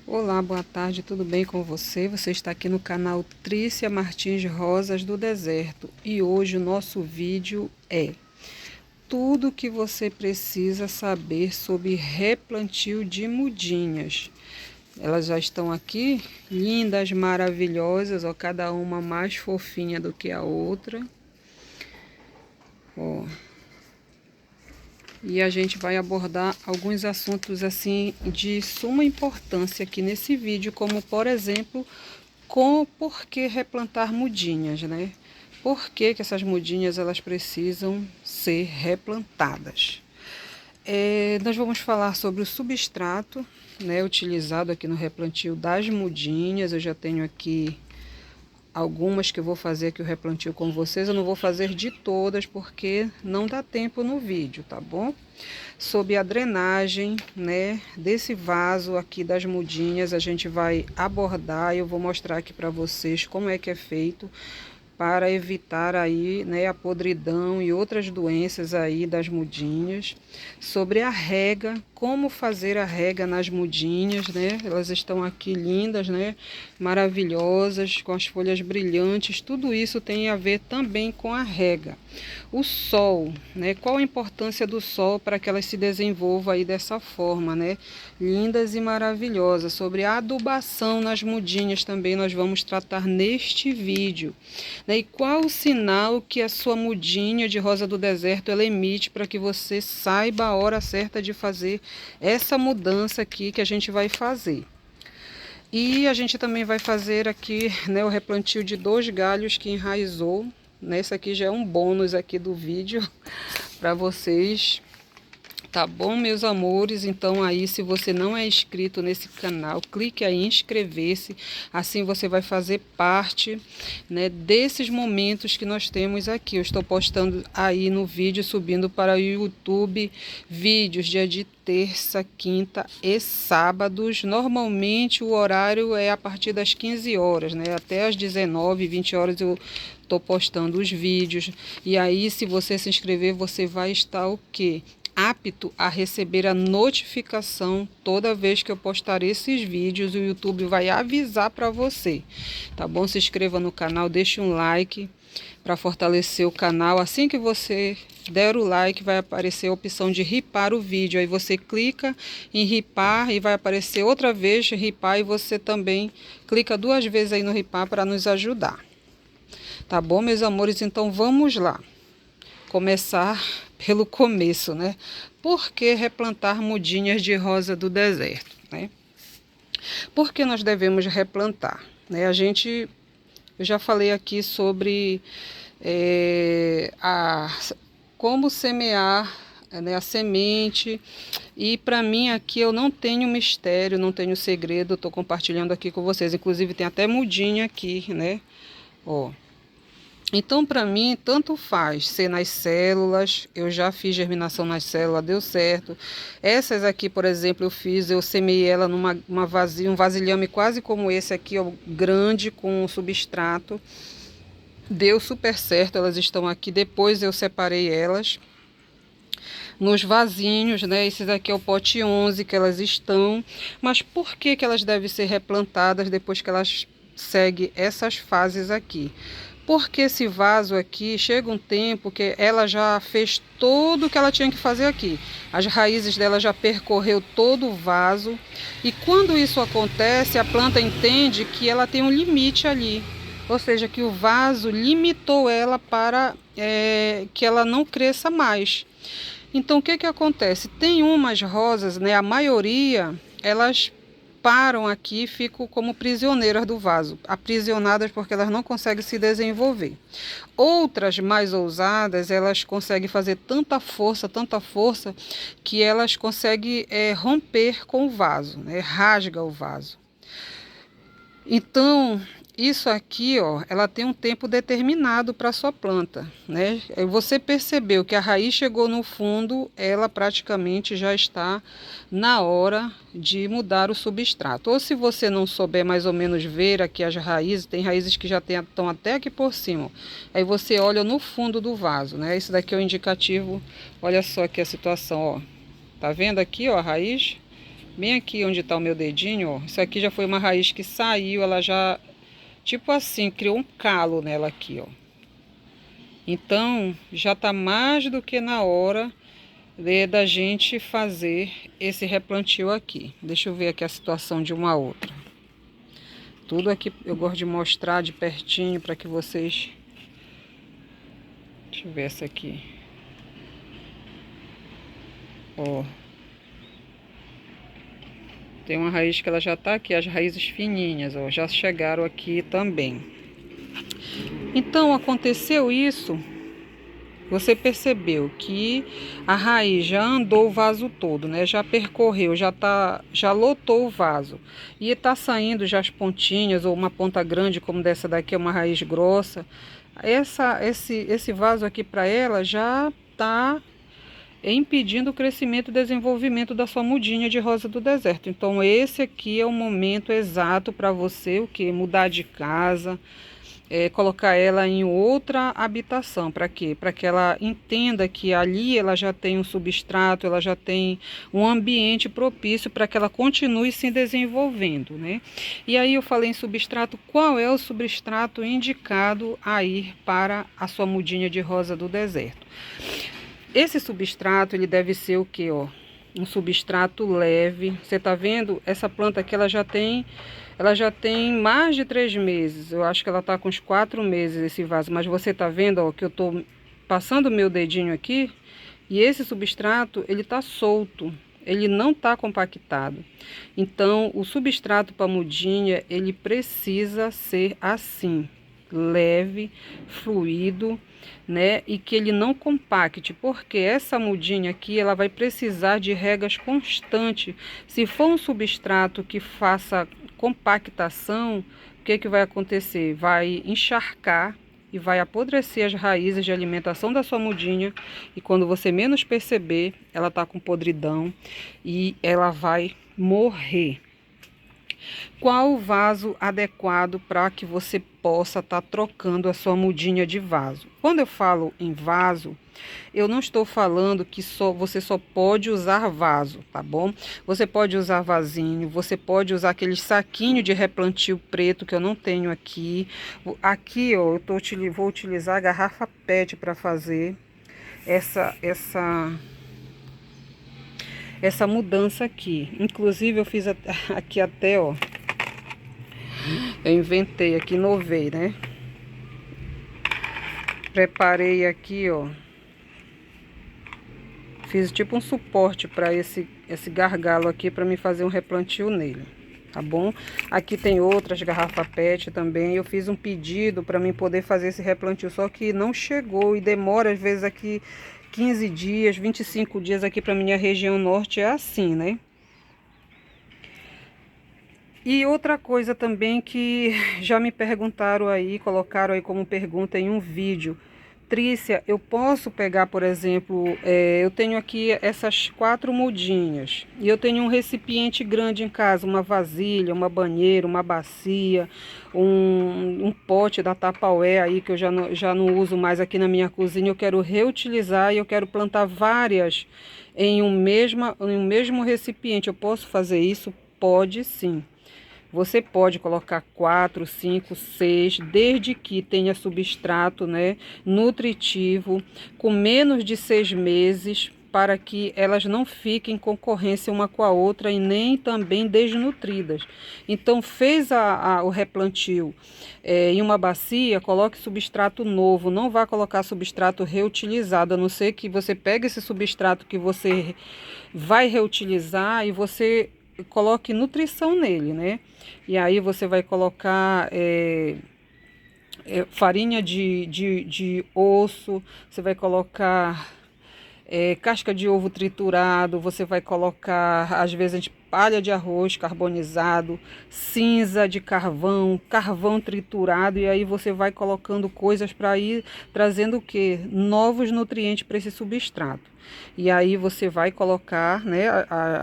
Olá, boa tarde, tudo bem com você? Você está aqui no canal Trícia Martins Rosas do Deserto e hoje o nosso vídeo é tudo que você precisa saber sobre replantio de mudinhas. Elas já estão aqui, lindas, maravilhosas, ó, cada uma mais fofinha do que a outra. Ó. E a gente vai abordar alguns assuntos assim de suma importância aqui nesse vídeo, como por exemplo, por que replantar mudinhas, né? Por que essas mudinhas elas precisam ser replantadas? Nós vamos falar sobre o substrato, né, utilizado aqui no replantio das mudinhas. Eu já tenho aqui algumas que eu vou fazer aqui o replantio com vocês. Eu não vou fazer de todas porque não dá tempo no vídeo, tá bom? Sobre a drenagem, né, desse vaso aqui das mudinhas, a gente vai abordar. Eu vou mostrar aqui para vocês como é que é feito para evitar aí, né, a podridão e outras doenças aí das mudinhas. Sobre a rega, como fazer a rega nas mudinhas, né? Elas estão aqui lindas, né? Maravilhosas, com as folhas brilhantes. Tudo isso tem a ver também com a rega. O sol, né? Qual a importância do sol para que elas se desenvolvam aí dessa forma, né? Lindas e maravilhosas. Sobre a adubação nas mudinhas também nós vamos tratar neste vídeo. Né? E qual o sinal que a sua mudinha de rosa do deserto ela emite para que você saiba a hora certa de fazer essa mudança aqui que a gente vai fazer. E a gente também vai fazer aqui, né, o replantio de 2 galhos que enraizou. Esse aqui já é um bônus aqui do vídeo para vocês. Tá bom, meus amores? Então aí, se você não é inscrito nesse canal, clique aí em inscrever-se. Assim você vai fazer parte, né, desses momentos que nós temos aqui. Eu estou postando aí no vídeo, subindo para o YouTube, vídeos dia de terça, quinta e sábados. Normalmente o horário é a partir das 15 horas, né? Até as 19, 20 horas eu estou postando os vídeos. E aí, se você se inscrever, você vai estar o quê? Apto a receber a notificação toda vez que eu postar esses vídeos. O YouTube vai avisar para você, tá bom? Se inscreva no canal, deixe um like para fortalecer o canal. Assim que você der o like, vai aparecer a opção de ripar o vídeo. Aí você clica em ripar e vai aparecer outra vez ripar, e você também clica 2 vezes aí no ripar para nos ajudar. Tá bom, meus amores? Então vamos lá. Começar pelo começo, né? Por que replantar mudinhas de rosa do deserto, né? Por que nós devemos replantar, né? Eu já falei aqui sobre como semear, né, a semente. E para mim aqui eu não tenho mistério, não tenho segredo. Estou compartilhando aqui com vocês. Inclusive tem até mudinha aqui, né? Ó. Então, para mim, tanto faz ser nas células. Eu já fiz germinação nas células, deu certo. Essas aqui, por exemplo, eu semeei ela numa vasilha, um vasilhame quase como esse aqui, ó, grande, com substrato. Deu super certo, elas estão aqui. Depois eu separei elas nos vasinhos, né? Esses aqui é o pote 11 que elas estão. Mas por que elas devem ser replantadas depois que elas seguem essas fases aqui? Porque esse vaso aqui, chega um tempo que ela já fez tudo o que ela tinha que fazer aqui. As raízes dela já percorreu todo o vaso. E quando isso acontece, a planta entende que ela tem um limite ali. Ou seja, que o vaso limitou ela para que ela não cresça mais. Então, o que acontece? Tem umas rosas, né? A maioria, elas param aqui e ficam como prisioneiras do vaso, aprisionadas porque elas não conseguem se desenvolver. Outras mais ousadas, elas conseguem fazer tanta força, que elas conseguem romper com o vaso, né? Rasga o vaso. Então, isso aqui, ó, ela tem um tempo determinado para a sua planta, né? Você percebeu que a raiz chegou no fundo, ela praticamente já está na hora de mudar o substrato. Ou se você não souber mais ou menos ver aqui as raízes, tem raízes que já estão até aqui por cima. Aí você olha no fundo do vaso, né? Esse daqui é o indicativo. Olha só aqui a situação, ó. Tá vendo aqui, ó, a raiz? bem aqui onde tá o meu dedinho, ó. Isso aqui já foi uma raiz que saiu, ela já, tipo assim, criou um calo nela aqui, ó. Então, já tá mais do que na hora da gente fazer esse replantio aqui. Deixa eu ver aqui a situação de uma outra. Tudo aqui eu gosto de mostrar de pertinho para que vocês... Deixa eu ver essa aqui. Ó. Tem uma raiz que ela já tá aqui, as raízes fininhas, ó, já chegaram aqui também. Então, aconteceu isso, você percebeu que a raiz já andou o vaso todo, né? Já percorreu, já lotou o vaso. E tá saindo já as pontinhas, ou uma ponta grande, como dessa daqui, é uma raiz grossa. Esse vaso aqui para ela já tá impedindo o crescimento e desenvolvimento da sua mudinha de rosa do deserto. Então esse aqui é o momento exato para você o que mudar de casa, colocar ela em outra habitação. Para quê? Para que ela entenda que ali ela já tem um substrato, ela já tem um ambiente propício para que ela continue se desenvolvendo, né? E aí eu falei em substrato, qual é o substrato indicado a ir para a sua mudinha de rosa do deserto? Esse substrato, ele deve ser o que, ó? Um substrato leve. Você tá vendo? Essa planta aqui, ela já tem mais de 3 meses. Eu acho que ela tá com uns 4 meses, esse vaso. Mas você tá vendo, ó, que eu tô passando o meu dedinho aqui. E esse substrato, ele tá solto. Ele não tá compactado. Então, o substrato para mudinha, ele precisa ser assim. Leve, fluido, né? E que ele não compacte, porque essa mudinha aqui, ela vai precisar de regas constantes. Se for um substrato que faça compactação, o que vai acontecer? Vai encharcar e vai apodrecer as raízes de alimentação da sua mudinha, e quando você menos perceber, ela tá com podridão e ela vai morrer. Qual o vaso adequado para que você possa estar trocando a sua mudinha de vaso? Quando eu falo em vaso, eu não estou falando que você só pode usar vaso, tá bom? Você pode usar vasinho, você pode usar aquele saquinho de replantio preto que eu não tenho aqui. Aqui, ó, vou utilizar a garrafa PET para fazer essa mudança aqui. Inclusive eu fiz aqui até, ó, eu inventei aqui, inovei, né? Preparei aqui, ó, fiz tipo um suporte para esse gargalo aqui, para me fazer um replantio nele, tá bom? Aqui tem outras garrafas PET também. Eu fiz um pedido para mim poder fazer esse replantio, só que não chegou e demora às vezes aqui 15 dias, 25 dias aqui para minha região norte, é assim, né? E outra coisa também que já me perguntaram aí, colocaram aí como pergunta em um vídeo. Trícia, eu posso pegar, por exemplo, eu tenho aqui essas 4 mudinhas e eu tenho um recipiente grande em casa, uma vasilha, uma banheira, uma bacia, um pote da Tupperware aí que eu já não uso mais aqui na minha cozinha. Eu quero reutilizar e eu quero plantar várias em um mesmo recipiente. Eu posso fazer isso? Pode sim. Você pode colocar 4, 5, 6, desde que tenha substrato, né, nutritivo, com menos de 6 meses, para que elas não fiquem em concorrência uma com a outra e nem também desnutridas. Então, fez o replantio em uma bacia, coloque substrato novo, não vá colocar substrato reutilizado, a não ser que você pegue esse substrato que você vai reutilizar e você coloque nutrição nele, né? E aí você vai colocar farinha de osso, você vai colocar casca de ovo triturado, você vai colocar, às vezes, a gente, palha de arroz carbonizado, cinza de carvão, carvão triturado, e aí você vai colocando coisas para ir trazendo o quê? Novos nutrientes para esse substrato. E aí você vai colocar, né,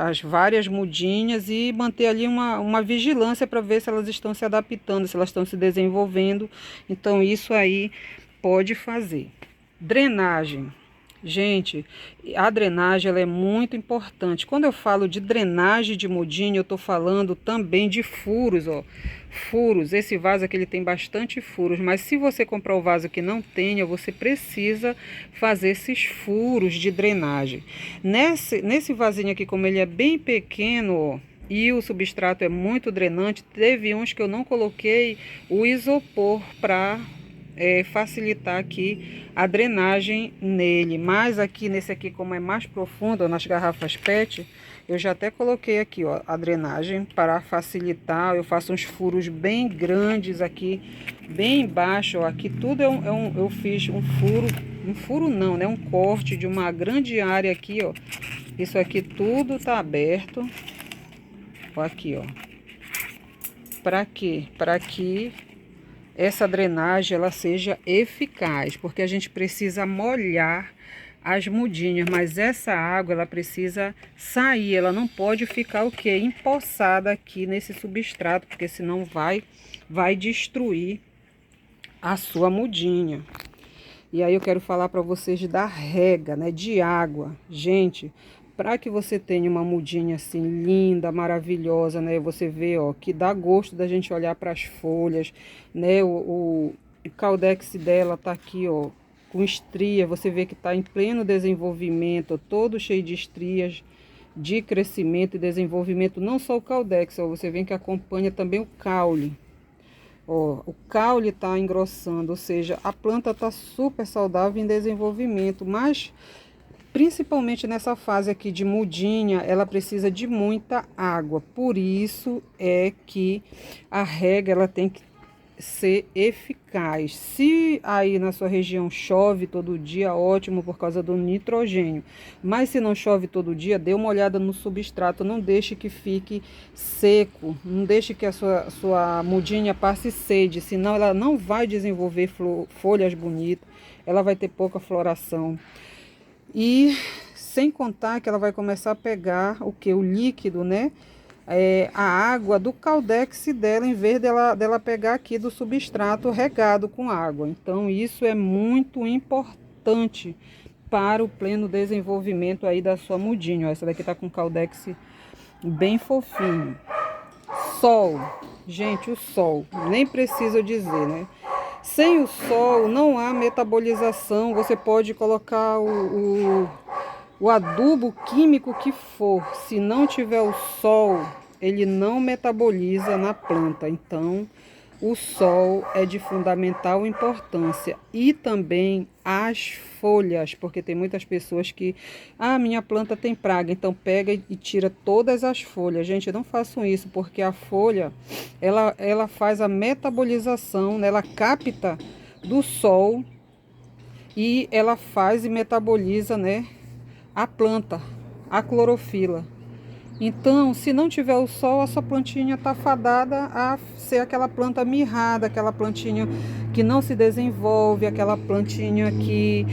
as várias mudinhas e manter ali uma vigilância para ver se elas estão se adaptando, se elas estão se desenvolvendo. Então isso aí pode fazer. Drenagem. Gente, a drenagem ela é muito importante. Quando eu falo de drenagem de mudinha, eu estou falando também de furos, ó. Furos, esse vaso aqui ele tem bastante furos, mas se você comprar o vaso que não tenha, você precisa fazer esses furos de drenagem. Nesse vasinho aqui, como ele é bem pequeno, ó, e o substrato é muito drenante, teve uns que eu não coloquei o isopor para facilitar aqui a drenagem nele. Mas aqui nesse aqui, como é mais profundo, ó, nas garrafas PET, eu já até coloquei aqui, ó, a drenagem para facilitar. Eu faço uns furos bem grandes aqui, bem embaixo, ó. Aqui tudo eu fiz um furo não, né? Um corte de uma grande área aqui, ó. Isso aqui tudo tá aberto. Ó, aqui, ó. Para quê? Para que essa drenagem ela seja eficaz, porque a gente precisa molhar as mudinhas, mas essa água ela precisa sair, ela não pode ficar o que empoçada aqui nesse substrato, porque senão vai destruir a sua mudinha. E aí eu quero falar para vocês da rega, né, de água. Gente, para que você tenha uma mudinha assim linda, maravilhosa, né? Você vê, ó, que dá gosto da gente olhar para as folhas, né? O caudex dela tá aqui, ó, com estria. Você vê que tá em pleno desenvolvimento, ó, todo cheio de estrias de crescimento e desenvolvimento. Não só o caudex, ó, você vê que acompanha também o caule. Ó, o caule está engrossando, ou seja, a planta está super saudável em desenvolvimento, mas principalmente nessa fase aqui de mudinha, ela precisa de muita água. Por isso é que a rega ela tem que ser eficaz. Se aí na sua região chove todo dia, ótimo por causa do nitrogênio. Mas se não chove todo dia, dê uma olhada no substrato, não deixe que fique seco, não deixe que a sua mudinha passe sede, senão ela não vai desenvolver folhas bonitas, ela vai ter pouca floração. E sem contar que ela vai começar a pegar o que? O líquido, né? A água do caudex dela, em vez dela pegar aqui do substrato regado com água. Então, isso é muito importante para o pleno desenvolvimento aí da sua mudinha. Essa daqui tá com caudex bem fofinho. Sol. Gente, o sol. Nem preciso dizer, né? Sem o sol, não há metabolização. Você pode colocar o adubo químico que for. Se não tiver o sol, ele não metaboliza na planta. Então, o sol é de fundamental importância. E também as folhas, porque tem muitas pessoas que... Ah, minha planta tem praga, então pega e tira todas as folhas. Gente, não façam isso, porque a folha, ela faz a metabolização, né? Ela capta do sol e ela faz e metaboliza, né, a planta, a clorofila. Então, se não tiver o sol, a sua plantinha está fadada a ser aquela planta mirrada, aquela plantinha que não se desenvolve, aquela plantinha que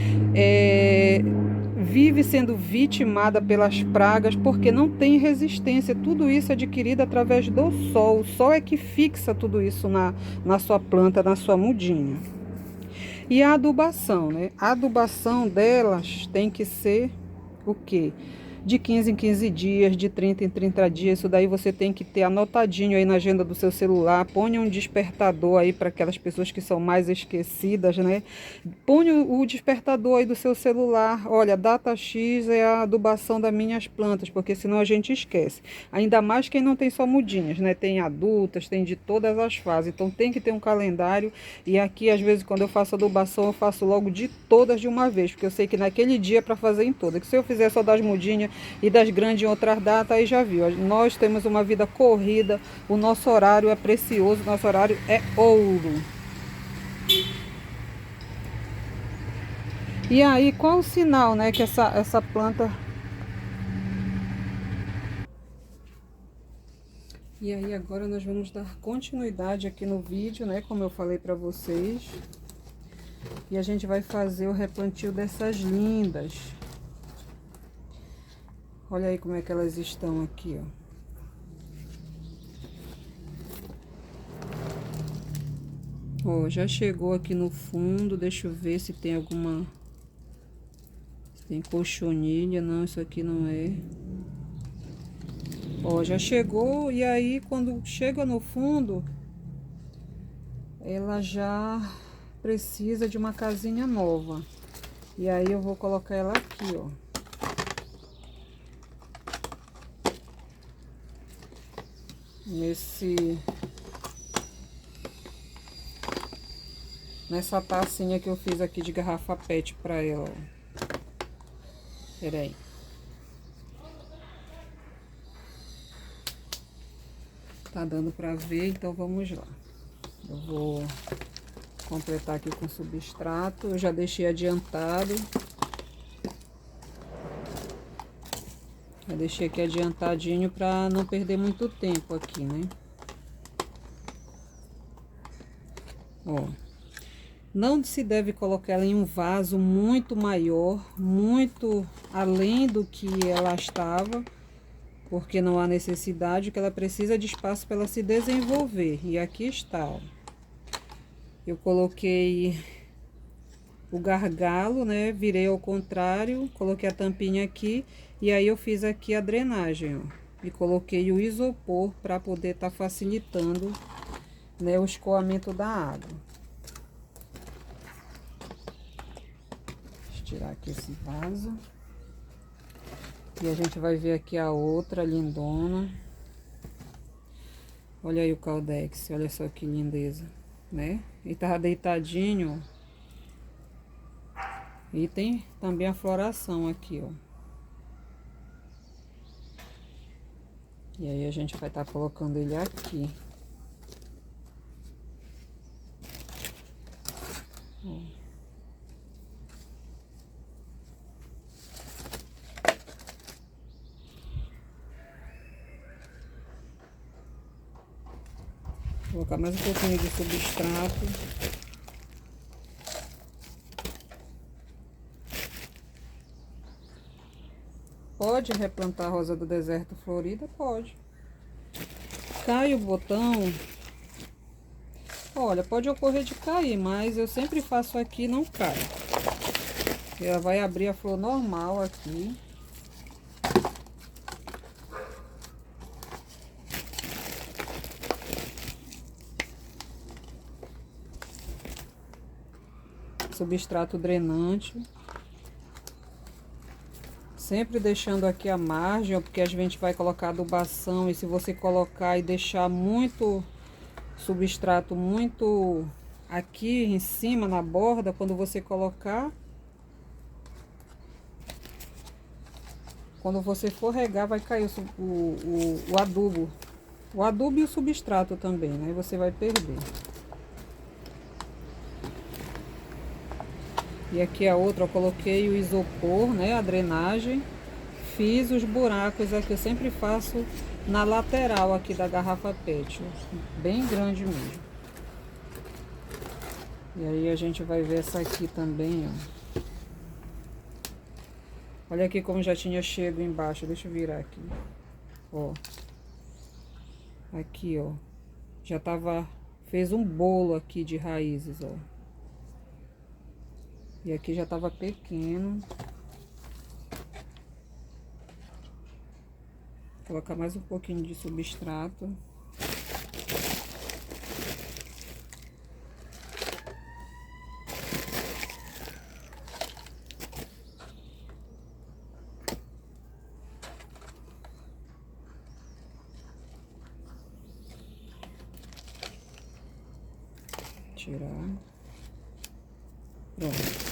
vive sendo vitimada pelas pragas porque não tem resistência. Tudo isso é adquirido através do sol. O sol é que fixa tudo isso na sua planta, na sua mudinha. E a adubação, né? A adubação delas tem que ser o quê? De 15 em 15 dias, de 30 em 30 dias. Isso daí você tem que ter anotadinho aí na agenda do seu celular. Põe um despertador aí para aquelas pessoas que são mais esquecidas, né? Põe o despertador aí do seu celular. Olha, data X é a adubação das minhas plantas, porque senão a gente esquece. Ainda mais quem não tem só mudinhas, né? Tem adultas, tem de todas as fases. Então tem que ter um calendário. E aqui, às vezes, quando eu faço adubação, eu faço logo de todas de uma vez, porque eu sei que naquele dia é para fazer em todas. Que se eu fizer só das mudinhas e das grandes em outras datas, aí já viu. Nós temos uma vida corrida, o nosso horário é precioso, o nosso horário é ouro. E aí, qual o sinal, né, que essa planta... E aí, agora nós vamos dar continuidade aqui no vídeo, né, como eu falei para vocês. E a gente vai fazer o replantio dessas lindas. Olha aí como é que elas estão aqui, ó. Ó, já chegou aqui no fundo, deixa eu ver se tem alguma... Tem cochonilha, não, isso aqui não é. Ó, já chegou, e aí quando chega no fundo, ela já precisa de uma casinha nova. E aí eu vou colocar ela aqui, ó. Nessa tacinha que eu fiz aqui de garrafa PET pra ela, ó. Pera aí. Tá dando pra ver, então vamos lá. Eu vou completar aqui com substrato. Eu já deixei adiantado. Já deixei aqui adiantadinho pra não perder muito tempo aqui, né? Ó. Não se deve colocar ela em um vaso muito maior, muito além do que ela estava, porque não há necessidade, que ela precisa de espaço para ela se desenvolver. E aqui está, ó. Eu coloquei o gargalo, né? Virei ao contrário, coloquei a tampinha aqui e aí eu fiz aqui a drenagem, ó. E coloquei o isopor para poder estar facilitando, né, o escoamento da água. Deixa eu tirar aqui esse vaso. E a gente vai ver aqui a outra lindona. Olha aí o caldex, olha só que lindeza, né? Ele tava deitadinho, ó. E tem também a floração aqui, ó. E aí a gente vai estar colocando ele aqui. Ó. Vou colocar mais um pouquinho de substrato. Pode replantar a rosa do deserto florida? Pode. Cai o botão. Olha, pode ocorrer de cair, mas eu sempre faço aqui e não cai. Ela vai abrir a flor normal aqui. Substrato drenante. Sempre deixando aqui a margem, porque a gente vai colocar adubação, e se você colocar e deixar muito substrato muito aqui em cima na borda, quando você colocar, quando você for regar, vai cair o adubo. O adubo e o substrato também, né? Você vai perder. E aqui a outra, eu coloquei o isopor, né? A drenagem. Fiz os buracos aqui, eu sempre faço na lateral aqui da garrafa PET. Bem grande mesmo. E aí a gente vai ver essa aqui também, ó. Olha aqui como já tinha chego embaixo. Deixa eu virar aqui. Ó. Aqui, ó. Já tava... Fez um bolo aqui de raízes, ó. E aqui já tava pequeno. Vou colocar mais um pouquinho de substrato. Tirar. Pronto.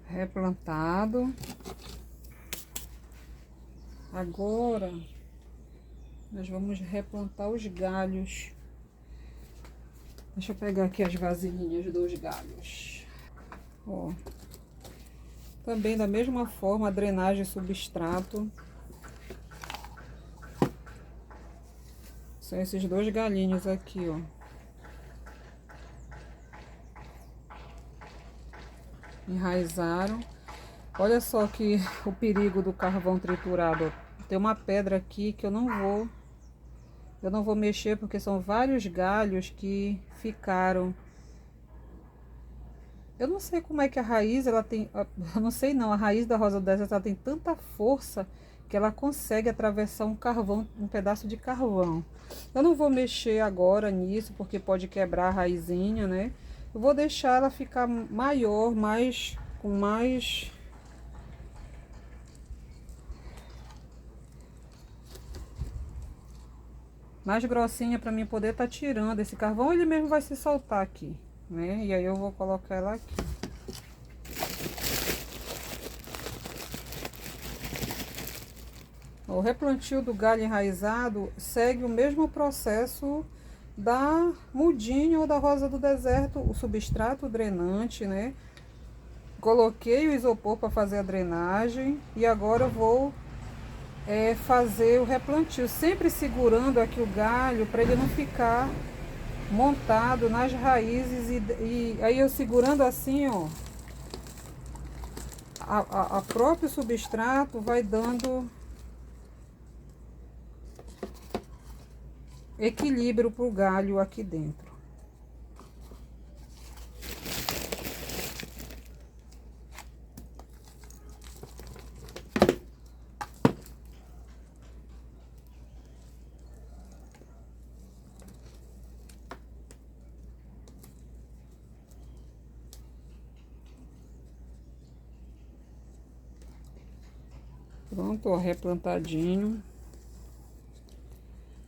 Replantado. Agora nós vamos replantar os galhos. Deixa eu pegar aqui as vasilhinhas dos galhos. Ó. Também da mesma forma, a drenagem substrato. São esses dois galinhos aqui, ó. enraizaram. Olha só que o perigo do carvão triturado. Tem uma pedra aqui que eu não vou mexer porque são vários galhos que ficaram. Eu não sei como é que a raiz, ela tem, eu não sei não, a raiz da rosa do deserto ela tem tanta força que ela consegue atravessar um carvão, um pedaço de carvão. Eu não vou mexer agora nisso porque pode quebrar a raizinha, né? Eu vou deixar ela ficar maior, com mais grossinha para mim poder estar tirando esse carvão, ele mesmo vai se soltar aqui, né? E aí eu vou colocar ela aqui. O replantio do galho enraizado segue o mesmo processo da mudinha ou da rosa do deserto, o substrato drenante, né? Coloquei o isopor para fazer a drenagem e agora eu vou fazer o replantio, sempre segurando aqui o galho para ele não ficar montado nas raízes e aí eu segurando assim, ó, a próprio substrato vai dando equilíbrio para o galho aqui dentro. Pronto, ó, replantadinho.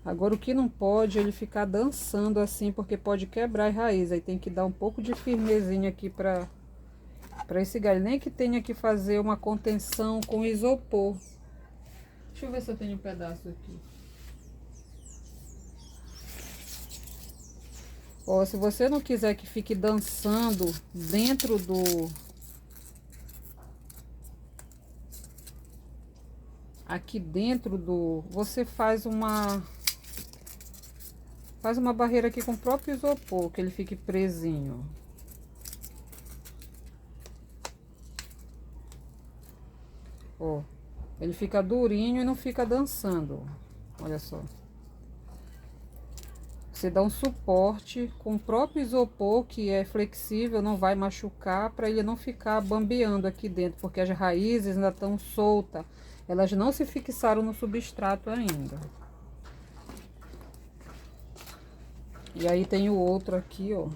Agora o que não pode é ele ficar dançando assim, porque pode quebrar a raiz. Aí tem que dar um pouco de firmezinha aqui para esse galho. Nem que tenha que fazer uma contenção com isopor. Deixa eu ver se eu tenho um pedaço aqui. Ó, se você não quiser que fique dançando dentro do... Aqui dentro do... Você faz uma barreira aqui com o próprio isopor, que ele fique presinho. Ó, ele fica durinho e não fica dançando. Olha só. Você dá um suporte com o próprio isopor, que é flexível, não vai machucar, para ele não ficar bambeando aqui dentro, porque as raízes ainda estão soltas. Elas não se fixaram no substrato ainda. E aí tem o outro aqui, ó.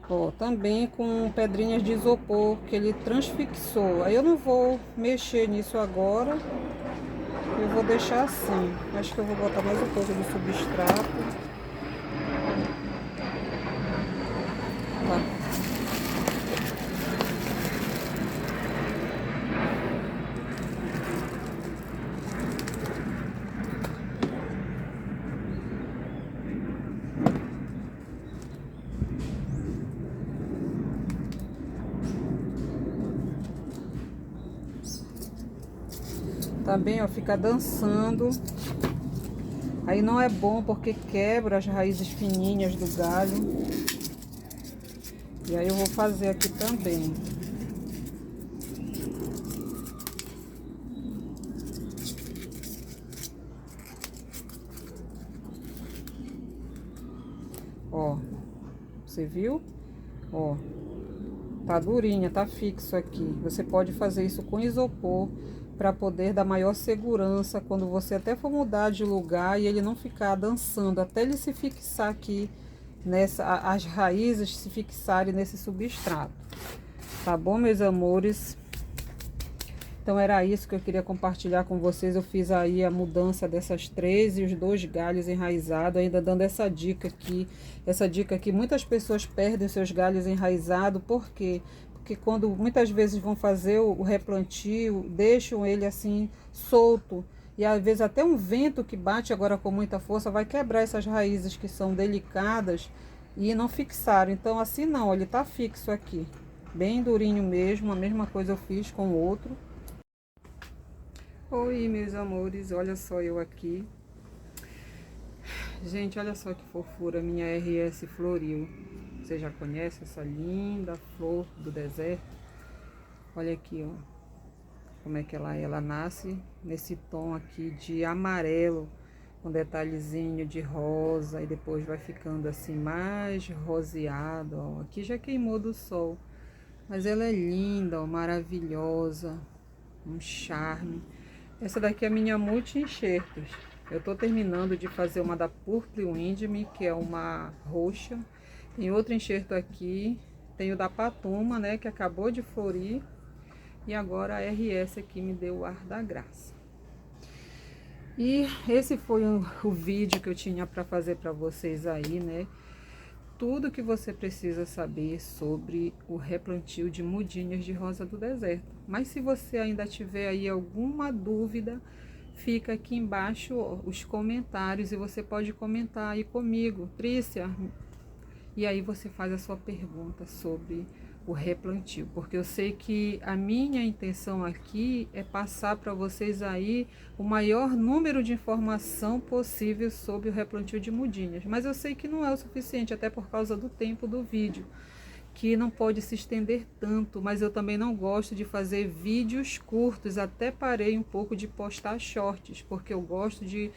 Ó, também com pedrinhas de isopor que ele transfixou. Aí eu não vou mexer nisso agora. Eu vou deixar assim. Acho que eu vou botar mais um pouco de substrato. Tá. Também, ó, fica dançando. Aí não é bom porque quebra as raízes fininhas do galho. E aí eu vou fazer aqui também. Ó, você viu? Ó, tá durinha, tá fixo aqui. Você pode fazer isso com isopor para poder dar maior segurança quando você até for mudar de lugar e ele não ficar dançando, até ele se fixar aqui as raízes se fixarem nesse substrato. Tá bom, meus amores? Então era isso que eu queria compartilhar com vocês. Eu fiz aí a mudança dessas 3 e os 2 galhos enraizados, ainda dando essa dica aqui. Essa dica aqui, muitas pessoas perdem seus galhos enraizados, por quê? Porque quando muitas vezes vão fazer o replantio, deixam ele assim solto. E às vezes até um vento que bate agora com muita força vai quebrar essas raízes que são delicadas e não fixaram. Então assim não, ele tá fixo aqui. Bem durinho mesmo, a mesma coisa eu fiz com o outro. Oi, meus amores, olha só eu aqui. Gente, olha só que fofura, minha RS floriu. Você já conhece essa linda flor do deserto? Olha aqui, ó, como é que ela nasce nesse tom aqui de amarelo, com detalhezinho de rosa, e depois vai ficando assim mais roseado, ó. Aqui já queimou do sol, mas ela é linda, ó, maravilhosa, um charme. Essa daqui é a minha multi-enxertos. Eu tô terminando de fazer uma da Purple Windme, que é uma roxa. Tem outro enxerto aqui, tem o da Patuma, né, que acabou de florir. E agora a RS aqui me deu o ar da graça. E esse foi o vídeo que eu tinha para fazer para vocês aí, né? Tudo que você precisa saber sobre o replantio de mudinhas de rosa do deserto. Mas se você ainda tiver aí alguma dúvida, fica aqui embaixo os comentários e você pode comentar aí comigo, Trícia. E aí você faz a sua pergunta sobre o replantio, porque eu sei que a minha intenção aqui é passar para vocês aí o maior número de informação possível sobre o replantio de mudinhas, mas eu sei que não é o suficiente, até por causa do tempo do vídeo, que não pode se estender tanto, mas eu também não gosto de fazer vídeos curtos, até parei um pouco de postar shorts, porque eu gosto de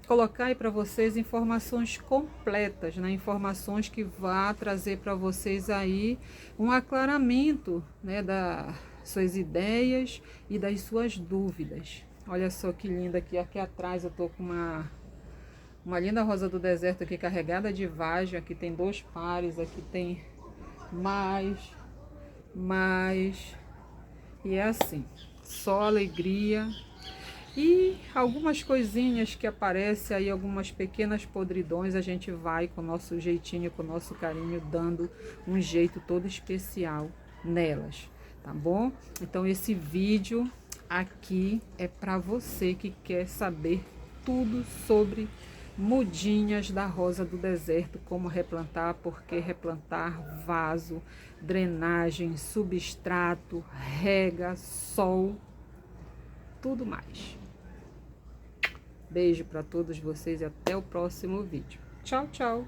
colocar aí para vocês informações completas, né? Informações que vá trazer para vocês aí um aclaramento, né, das suas ideias e das suas dúvidas. Olha só que linda aqui atrás eu tô com uma linda rosa do deserto aqui carregada de vagem. Aqui tem 2 pares, aqui tem mais, e é assim, só alegria. E algumas coisinhas que aparecem aí, algumas pequenas podridões, a gente vai com o nosso jeitinho, com o nosso carinho, dando um jeito todo especial nelas, tá bom? Então esse vídeo aqui é para você que quer saber tudo sobre mudinhas da rosa do deserto, como replantar, por que replantar, vaso, drenagem, substrato, rega, sol, tudo mais. Beijo para todos vocês e até o próximo vídeo. Tchau, tchau!